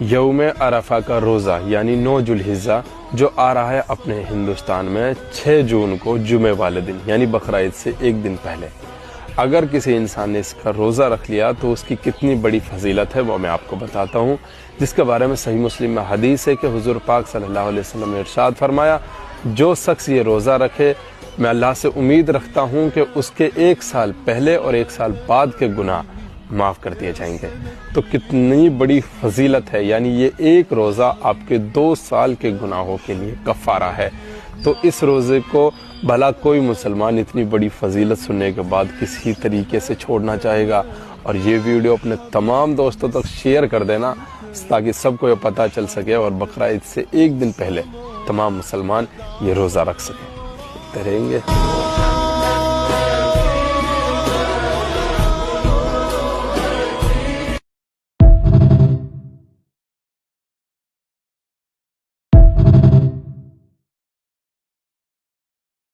یوم عرفہ کا روزہ یعنی 9 ذوالحجہ جو آ رہا ہے اپنے ہندوستان میں 6 جون کو جمعے والے دن یعنی بقرعید سے ایک دن پہلے، اگر کسی انسان نے اس کا روزہ رکھ لیا تو اس کی کتنی بڑی فضیلت ہے وہ میں آپ کو بتاتا ہوں، جس کے بارے میں صحیح مسلم میں حدیث ہے کہ حضور پاک صلی اللہ علیہ وسلم نے ارشاد فرمایا، جو شخص یہ روزہ رکھے میں اللہ سے امید رکھتا ہوں کہ اس کے 1 سال پہلے اور 1 سال بعد کے گناہ معاف کر دیے جائیں گے۔ تو کتنی بڑی فضیلت ہے، یعنی یہ ایک روزہ آپ کے 2 سال کے گناہوں کے لیے کفارہ ہے۔ تو اس روزے کو بھلا کوئی مسلمان اتنی بڑی فضیلت سننے کے بعد کسی طریقے سے چھوڑنا چاہے گا؟ اور یہ ویڈیو اپنے تمام دوستوں تک شیئر کر دینا تاکہ سب کو یہ پتہ چل سکے اور بقرعید سے ایک دن پہلے تمام مسلمان یہ روزہ رکھ سکیں۔ رہیں گے